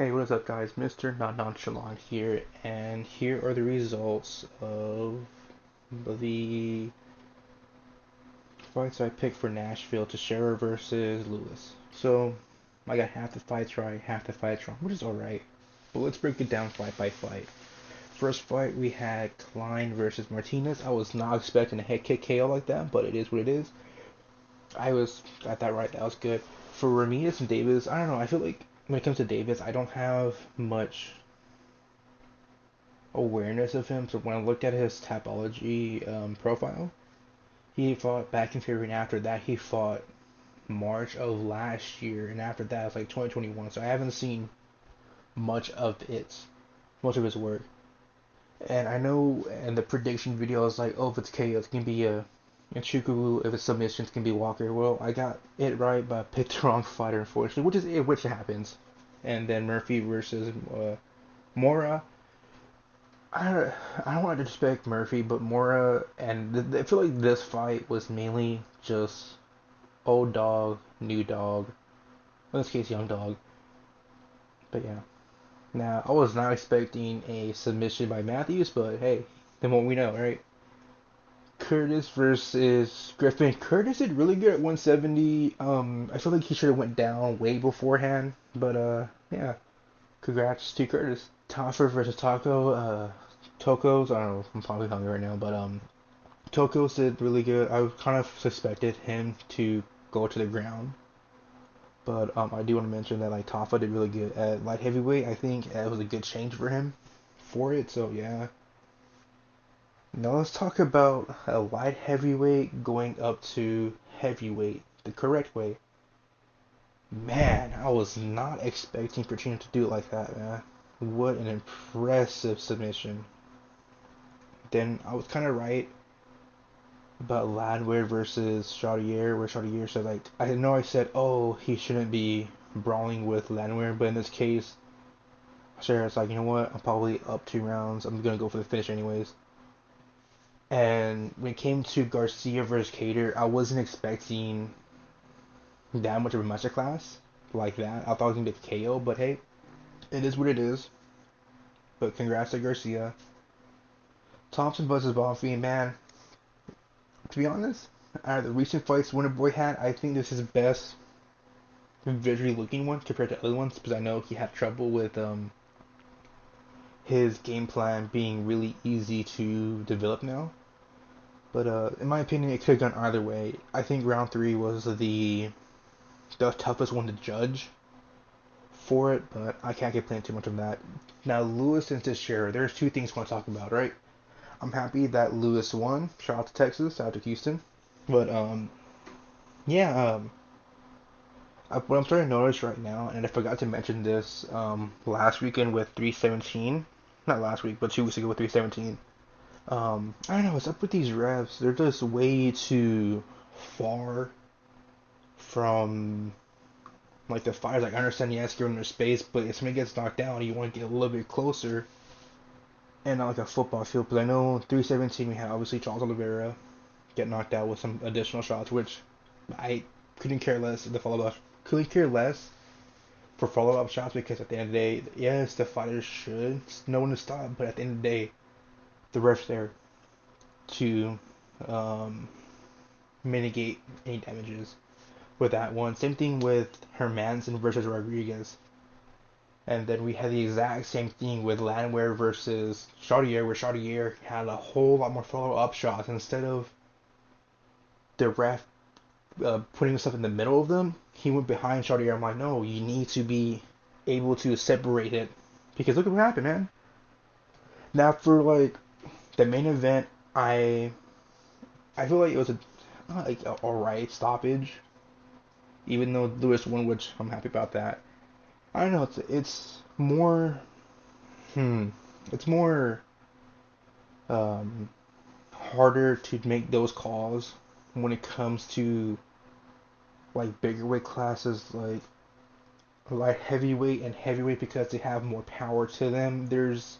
Hey, what is up, guys? Mr. Not Nonchalant here, and here are the results of the fights I picked for Nashville: Teixeira versus Lewis. So, I got half the fights right, half the fights wrong, which is alright. But let's break it down fight by fight. First fight, we had Klein versus Martinez. I was not expecting a head kick KO like that, but it is what it is. Got that right. That was good. For Ramirez and Davis, I don't know. I feel like when it comes to Davis, I don't have much awareness of him. So when I looked at his Tapology profile, he fought back in February, and after that he fought March of last year, and after that it's like 2021. So I haven't seen much of much of his work. And I know in the prediction video, it's like, oh, if it's KO, it can be a Chukwu. If it's submissions, it can be Walker. Well, I got it right, but I picked the wrong fighter, unfortunately, which happens. And then Murphy versus Mora. I I don't want to disrespect Murphy, but Mora and I feel like this fight was mainly just old dog, new dog. In this case, young dog. But yeah. Now I was not expecting a submission by Matthews, but hey, then what we know, right? Curtis versus Griffin. Curtis did really good at 170. I feel like he should have went down way beforehand, but yeah. Congrats to Curtis. Taffer versus Taco. Tocos. I don't know. I'm probably hungry right now, but Tokos did really good. I kind of suspected him to go to the ground, but I do want to mention that like Tafa did really good at light heavyweight. I think it was a good change for him for it. So yeah. Now let's talk about a light heavyweight going up to heavyweight the correct way. Man, I was not expecting Pacino to do it like that, man. What an impressive submission. Then I was kind of right about Landwehr versus Chaudier, where Chaudier said like I know I said oh he shouldn't be brawling with Landwehr, but in this case, Chaudier like you know what I'm probably up 2 rounds. I'm gonna go for the finish anyways. And when it came to Garcia versus Cater, I wasn't expecting that much of a masterclass like that. I thought it was gonna be a KO, but hey, it is what it is. But congrats to Garcia. Thompson versus Bonfim, man. To be honest, out of the recent fights Wonderboy had, I think this is his best visually looking one compared to other ones because I know he had trouble with his game plan being really easy to develop now. But in my opinion, it could have gone either way. I think round three was the toughest one to judge for it, but I can't complain too much of that. Now Lewis and Teixeira, there's two things I want to talk about, right? I'm happy that Lewis won. Shout out to Texas, shout out to Houston. But yeah, what I'm starting to notice right now, and I forgot to mention this last weekend with 317, not last week, but 2 weeks ago with 317. I don't know, what's up with these refs? They're just way too far from like the fighters. Like I understand, yes, you're in their space, but if somebody gets knocked down, you want to get a little bit closer, and not like a football field. Because I know 317 we had obviously Charles Oliveira get knocked out with some additional shots, which I couldn't care less. The follow up couldn't care less for follow up shots because at the end of the day, yes, the fighters should know when to stop, but at the end of the day, the refs there to um, mitigate any damages with that one. Same thing with Hermanson versus Rodriguez. And then we had the exact same thing with Landwehr versus Chaudier, where Chaudier had a whole lot more follow up shots instead of the ref putting himself in the middle of them. He went behind Chaudier. I'm like, no, you need to be able to separate it because look at what happened, man. Now for like the main event, I feel like it was a alright stoppage, even though Lewis won, which I'm happy about that. I don't know. It's more hmm. It's more um harder to make those calls when it comes to like bigger weight classes like light heavyweight and heavyweight because they have more power to them. There's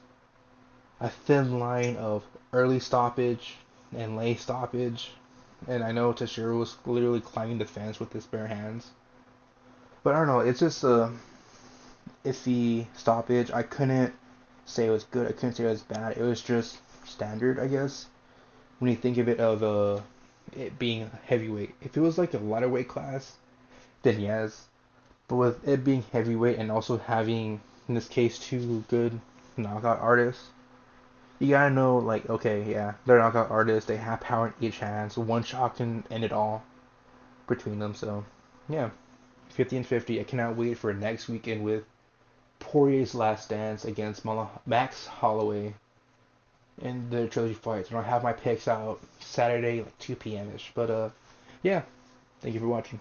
a thin line of early stoppage and late stoppage, and I know Teixeira was literally climbing the fence with his bare hands. But I don't know. It's just iffy stoppage. I couldn't say it was good. I couldn't say it was bad. It was just standard, I guess. When you think of it of it being heavyweight. If it was like a lighter weight class, then yes. But with it being heavyweight and also having, in this case, two good knockout artists, you gotta know, like, okay, yeah, they're knockout artists. They have power in each hand, so one shot can end it all between them. So, yeah, 50 and 50. I cannot wait for next weekend with Poirier's last dance against Max Holloway in the trilogy fights. And I'll have my picks out Saturday, like 2 p.m. ish. But, yeah, thank you for watching.